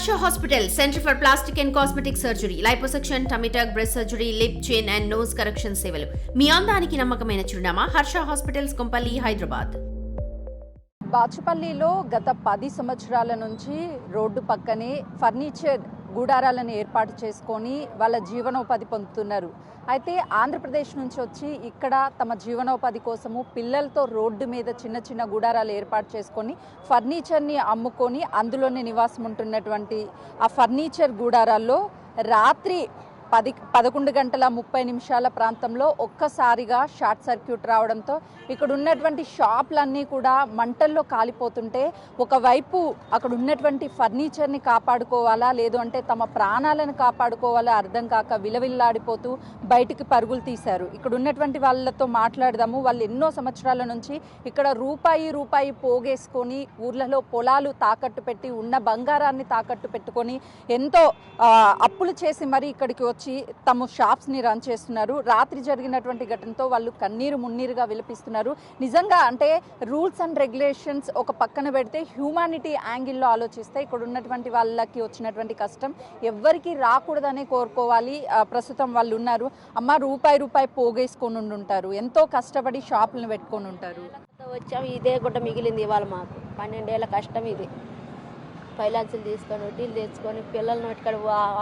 Harsha Hospital, Center for Plastic and Cosmetic Surgery, Liposuction, Tummy tuck, breast surgery, lip, chin and nose correction సేవలు. మీ అందానికి నమ్మకమైన చిరునామా Harsha hospitals Kompally, Hyderabad. బాచుపల్లిలో గత 10 సంవత్సరాల నుంచి రోడ్డు పక్కనే ఫర్నిచర్ గూడారాలను ఏర్పాటు చేసుకొని వాళ్ళ జీవనోపాధి పొందుతున్నారు. అయితే ఆంధ్రప్రదేశ్ నుంచి వచ్చి ఇక్కడ తమ జీవనోపాధి కోసము పిల్లలతో రోడ్డు మీద చిన్న చిన్న గూడారాలు ఏర్పాటు చేసుకొని ఫర్నిచర్ని అమ్ముకొని అందులోనే నివాసం ఉంటున్నటువంటి ఆ ఫర్నిచర్ గూడారాల్లో రాత్రి 11:30 ప్రాంతంలో ఒక్కసారిగా షార్ట్ సర్క్యూట్ రావడంతో ఇక్కడ ఉన్నటువంటి షాపులన్నీ కూడా మంటల్లో కాలిపోతుంటే ఒకవైపు అక్కడ ఉన్నటువంటి ఫర్నిచర్ని కాపాడుకోవాలా లేదు అంటే తమ ప్రాణాలను కాపాడుకోవాలా అర్థం కాక విలవిల్లాడిపోతూ బయటికి పరుగులు తీశారు. ఇక్కడ ఉన్నటువంటి వాళ్ళతో మాట్లాడదాము. వాళ్ళు ఎన్నో సంవత్సరాల నుంచి ఇక్కడ రూపాయి పోగేసుకొని ఊర్లలో పొలాలు తాకట్టు పెట్టి ఉన్న బంగారాన్ని తాకట్టు పెట్టుకొని ఎంతో అప్పులు చేసి మరి ఇక్కడికి వచ్చి తమ షాప్స్ని రన్ చేస్తున్నారు. రాత్రి జరిగినటువంటి ఘటనతో వాళ్ళు కన్నీరు మున్నీరుగా విలపిస్తున్నారు. నిజంగా అంటే రూల్స్ అండ్ రెగ్యులేషన్స్ ఒక పక్కన పెడితే హ్యూమానిటీ యాంగిల్లో ఆలోచిస్తే ఇక్కడ ఉన్నటువంటి వాళ్ళకి వచ్చినటువంటి కష్టం ఎవ్వరికి రాకూడదనే కోరుకోవాలి. ప్రస్తుతం వాళ్ళు ఉన్నారు. అమ్మ రూపాయి పోగేసుకొని ఉంటారు, ఎంతో కష్టపడి షాపులను పెట్టుకొని ఉంటారు. వచ్చాము, ఇదే గుడ్డ మిగిలింది ఇవాళ మాకు 12 ఏళ్ళ కష్టం ఇది. ఫైనాన్సులు తీసుకొని వడ్డీలు తెచ్చుకొని పిల్లల్ని ఇక్కడ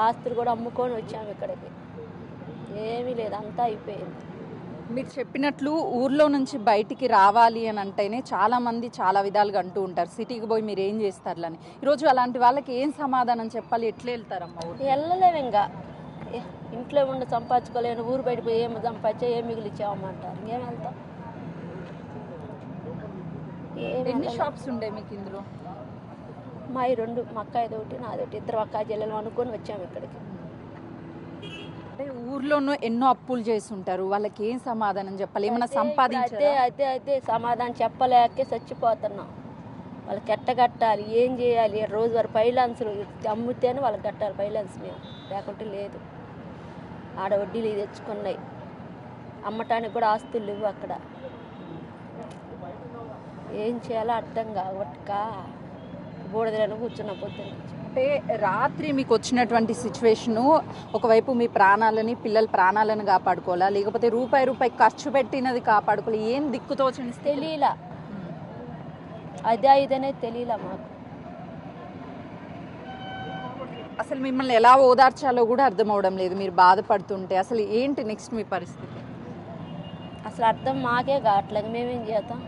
ఆస్తులు కూడా అమ్ముకొని వచ్చాము. ఇక్కడికి ఏమీ లేదు, అంతా అయిపోయింది. మీరు చెప్పినట్లు ఊర్లో నుంచి బయటికి రావాలి అని అంటేనే చాలామంది చాలా విధాలుగా అంటూ ఉంటారు, సిటీకి పోయి మీరు ఏం చేస్తారు అని. ఈరోజు అలాంటి వాళ్ళకి ఏం సమాధానం చెప్పాలి, ఎట్లా వెళ్తారమ్మా? వెళ్ళలేము, ఇంకా ఇంట్లో ఉండి సంపాదించుకోలేను, ఊరు బయట పోయి ఏమి సంపాదించా ఏం మిగిలిచ్చామంటారు, ఇంకేం వెళ్తాం. ఎన్ని షాప్స్ ఉండే మీకు ఇందులో? మా 2, మా అక్కాయిది ఒకటి నాది ఒకటి, 2 అక్కా చెల్లెలు అనుకొని వచ్చాము ఇక్కడికి. అంటే ఊర్లోనూ ఎన్నో అప్పులు చేసి ఉంటారు, వాళ్ళకి ఏం సమాధానం చెప్పాలి? ఏమైనా సంపాదించారు? అదే సమాధానం చెప్పలేకే చచ్చిపోతున్నాం. వాళ్ళకి ఎట్టగట్టాలి, ఏం చేయాలి? రోజువారి ఫైనాన్సులు అమ్ముతేనే వాళ్ళకి కట్టాలి ఫైనాన్స్, మేము లేకుంటే లేదు. ఆడ వడ్డీలు తెచ్చుకున్నాయి, అమ్మటానికి కూడా ఆస్తులు లేవు అక్కడ. ఏం చేయాలో అర్థం కావట్క బోడదలను కూర్చున్న పొద్దున్న. అంటే రాత్రి మీకు వచ్చినటువంటి సిచ్యువేషను ఒకవైపు మీ ప్రాణాలని పిల్లల ప్రాణాలను కాపాడుకోవాలా లేకపోతే రూపాయి ఖర్చు పెట్టినది కాపాడుకోవాలి, ఏం దిక్కుతోచని తెలియలా. అదే ఇదనే తెలియలా మాకు. అసలు మిమ్మల్ని ఎలా ఓదార్చాలో కూడా అర్థం అవడం లేదు. మీరు బాధపడుతుంటే అసలు ఏంటి నెక్స్ట్ మీ పరిస్థితి? అసలు అర్థం మాకే కావట్లేదు, మేమేం చేద్దాం,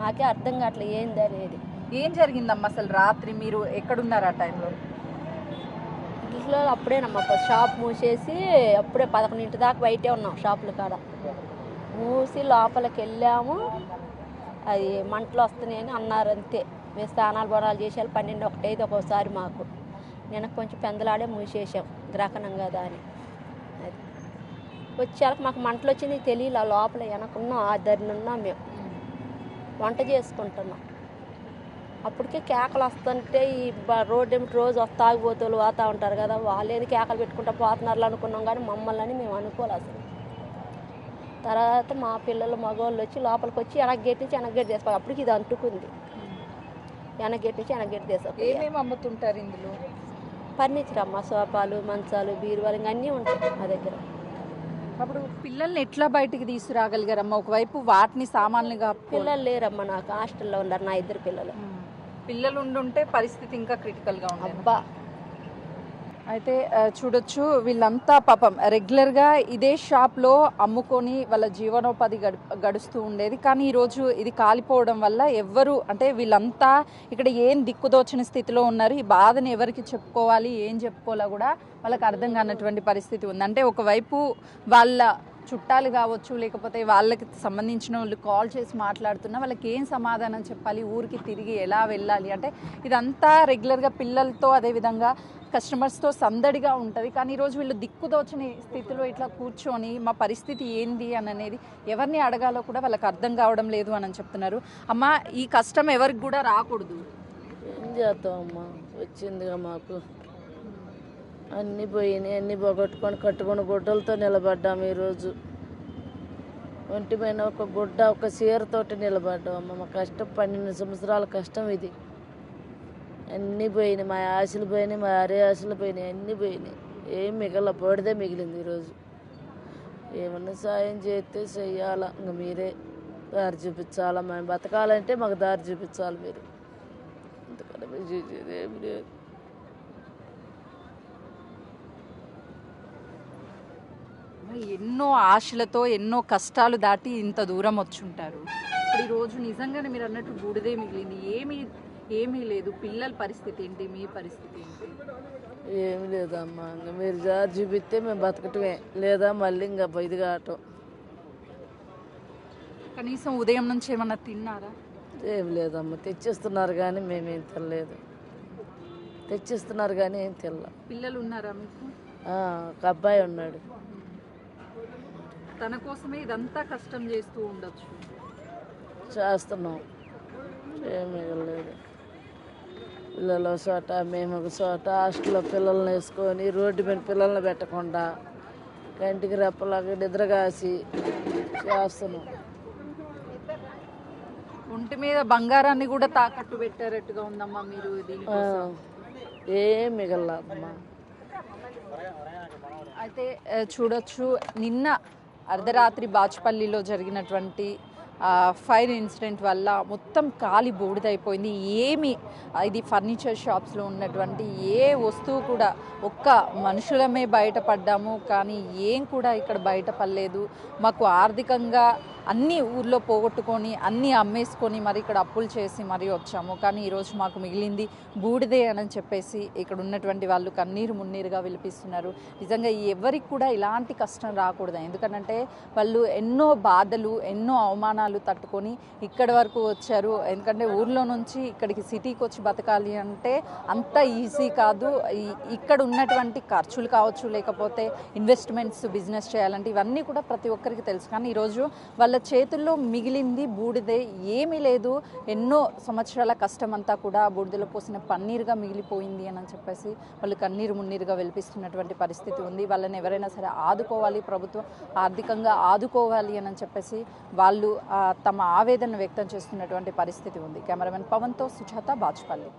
మాకే అర్థం కావట్లేదు ఏంది అనేది. ఏం జరిగిందమ్మా అసలు రాత్రి? మీరు ఎక్కడున్నారు ఆ టైంలో? ఇంట్లో అప్పుడేనమ్మా షాప్ మూసేసి అప్పుడే 11 దాకా బయటే ఉన్నాం షాపుల కాడ. మూసి లోపలికి వెళ్ళాము, అది మంటలు వస్తున్నాయని అన్నారు, అంతే. మేము స్నానాలు బొరాలు చేసేయాలి 12, 1 అయితే ఒక్కోసారి మాకు. నేను కొంచెం పెందలాడే మూసేసాం గ్రహణం కదా అని. అది వచ్చేళ్ళకి మాకు మంటలు వచ్చింది తెలియలే. లోపల వెనకున్నాం, ఆ దరినున్నాం, మేము వంట చేసుకుంటున్నాం. అప్పటికే కేకలు వస్తుంటే ఈ రోడ్డు ఏమిటి రోజు తాగిపోతూ పోతూ ఉంటారు కదా, వాళ్ళేది కేకలు పెట్టుకుంటూ పోతున్నారు అనుకున్నాం, కానీ మమ్మల్ని అని మేము అనుకోవాలి అసలు. తర్వాత మా పిల్లలు మగవాళ్ళు వచ్చి లోపలికి వచ్చి వెనక్గేట్ నుంచి వెనక్గేట్ చేసుకోవాలి. అప్పటికి ఇది అంటుకుంది, వెనక్గేట్ నుంచి వెనక్గేట్ చేసుకోవాలి. ఏమేమి అమ్ముతుంటారు ఇందులో? ఫర్నిచర్ అమ్మ, సోఫాలు, మంచాలు, బీరువాలు ఇంకా అన్నీ ఉంటాయి మా దగ్గర. అప్పుడు పిల్లల్ని ఎట్లా బయటికి తీసుకురాగలిగారమ్మా? ఒకవైపు వాటిని సామాన్లుగా. పిల్లలు లేరమ్మా నాకు, హాస్టల్లో ఉన్నారు నా 2 పిల్లలు. పిల్లలు ఉండుంటే పరిస్థితి ఇంకా క్రిటికల్గా ఉంది. అబ్బా అయితే చూడొచ్చు, వీళ్ళంతా పాపం రెగ్యులర్గా ఇదే షాప్లో అమ్ముకొని వాళ్ళ జీవనోపాధి గడుస్తూ ఉండేది. కానీ ఈరోజు ఇది కాలిపోవడం వల్ల ఎవ్వరు అంటే వీళ్ళంతా ఇక్కడ ఏం దిక్కుదోచని స్థితిలో ఉన్నారు. ఈ బాధని ఎవరికి చెప్పుకోవాలి, ఏం చెప్పుకోవాలో కూడా వాళ్ళకి అర్థం కానటువంటి పరిస్థితి ఉంది. అంటే ఒకవైపు వాళ్ళ చుట్టాలు కావచ్చు లేకపోతే వాళ్ళకి సంబంధించిన వాళ్ళు కాల్ చేసి మాట్లాడుతున్నా వాళ్ళకి ఏం సమాధానం చెప్పాలి, ఊరికి తిరిగి ఎలా వెళ్ళాలి? అంటే ఇదంతా రెగ్యులర్గా పిల్లలతో అదేవిధంగా కస్టమర్స్తో సందడిగా ఉంటుంది. కానీ ఈరోజు వీళ్ళు దిక్కుదోచని స్థితిలో ఇట్లా కూర్చొని మా పరిస్థితి ఏంది అని అనేది ఎవరిని అడగాలో కూడా వాళ్ళకి అర్థం కావడం లేదు అని చెప్తున్నారు. అమ్మ ఈ కష్టం ఎవరికి కూడా రాకూడదు. ఏం చేద్దాం అమ్మా, వచ్చిందిగా మాకు. అన్నీ పోయినాయి, అన్నీ పోగొట్టుకొని కట్టుకుని గుడ్డలతో నిలబడ్డాము. ఈరోజు ఒంటి పైన ఒక గుడ్డ ఒక చీరతోటి నిలబడ్డాం అమ్మ. మా కష్టం 12 సంవత్సరాల కష్టం ఇది. అన్నీ పోయినాయి, మా ఆశలు పోయినాయి, మా అరే ఆశలు పోయినాయి, అన్నీ పోయినాయి. ఏం మిగల పొడిదే మిగిలింది ఈరోజు. ఏమన్నా సాయం చేస్తే చెయ్యాలా, ఇంకా మీరే దారి చూపించాలా. మేము బతకాలంటే మాకు దారి చూపించాలి మీరు. అంతకన్నా మీరు చేసేది ఏమి లేదు. ఎన్నో ఆశలతో ఎన్నో కష్టాలు దాటి ఇంత దూరం వచ్చుంటారు. ఇప్పుడు ఈరోజు నిజంగానే మీరు అన్నట్టు బూడిదే మిగిలింది, ఏమీ లేదు. పిల్లల పరిస్థితి ఏంటి, మీ పరిస్థితి ఏంటి? ఏమి లేదమ్మా, ఇంకా మీరు దారి చూపిస్తే మేము బతకటమే, లేదా మళ్ళీ ఇంకా ఇది కావటం. కనీసం ఉదయం నుంచి ఏమన్నా తిన్నారా? ఏమి లేదమ్మా, తెచ్చిస్తున్నారు కానీ మేమేం తినలేదు. తెచ్చిస్తున్నారు కానీ ఏం తినల. పిల్లలు ఉన్నారా మీకు? ఒక అబ్బాయి ఉన్నాడు. తన కోసమే ఇదంతా కష్టం చేస్తూ ఉండొచ్చు. చేస్తున్నాం, ఏమి మిగలేదు. పిల్లలు ఒక చోట, మేము ఒక చోట, హాస్టల్లో పిల్లల్ని వేసుకొని రోడ్డు మీద పిల్లల్ని పెట్టకుండా కంటికి రెప్పలాగా నిద్ర కాసి చేస్తున్నాం. ఒంటి మీద బంగారాన్ని కూడా తాకట్టు పెట్టారట్టుగా ఉందమ్మా మీరు దీనికోసం. ఏం మిగలమ్మా. అయితే చూడొచ్చు, నిన్న అర్ధరాత్రి బాచుపల్లిలో జరిగినటువంటి ఫైర్ ఇన్సిడెంట్ వల్ల మొత్తం కాలి బూడిదైపోయింది. ఇది ఫర్నిచర్ షాప్స్లో ఉన్నటువంటి ఏ వస్తువు కూడా, ఒక్క మనుషులమే బయటపడ్డాము కానీ ఏం కూడా ఇక్కడ బయటపడలేదు. మాకు ఆర్థికంగా అన్నీ ఊర్లో పోగొట్టుకొని అన్నీ అమ్మేసుకొని మరి ఇక్కడ అప్పులు చేసి మరీ వచ్చాము. కానీ ఈరోజు మాకు మిగిలింది బూడిదే అని చెప్పేసి ఇక్కడ ఉన్నటువంటి వాళ్ళు కన్నీరు మున్నీరుగా విలిపిస్తున్నారు. నిజంగా ఎవరికి కూడా ఇలాంటి కష్టం రాకూడదు. ఎందుకంటే వాళ్ళు ఎన్నో బాధలు, ఎన్నో అవమానాలు తట్టుకొని ఇక్కడి వరకు వచ్చారు. ఎందుకంటే ఊర్లో నుంచి ఇక్కడికి సిటీకి వచ్చి బతకాలి అంటే అంత ఈజీ కాదు. ఇక్కడ ఉన్నటువంటి ఖర్చులు కావచ్చు, లేకపోతే ఇన్వెస్ట్మెంట్స్, బిజినెస్ చేయాలంటే ఇవన్నీ కూడా ప్రతి ఒక్కరికి తెలుసు. కానీ ఈరోజు వాళ్ళ చేతుల్లో మిగిలింది బూడిదే, ఏమీ లేదు. ఎన్నో సంవత్సరాల కష్టం అంతా కూడా బూడిదలో పోసిన పన్నీరుగా మిగిలిపోయింది అని చెప్పేసి వాళ్ళు కన్నీరు మున్నీరుగా వెలిపిస్తున్నటువంటి పరిస్థితి ఉంది. వాళ్ళని ఎవరైనా సరే ఆదుకోవాలి, ప్రభుత్వం ఆర్థికంగా ఆదుకోవాలి అని చెప్పేసి వాళ్ళు తమ ఆవేదన వ్యక్తం చేస్తున్నటువంటి పరిస్థితి ఉంది. కెమెరామెన్ పవన్తో సుజాత, బాచుపల్లి.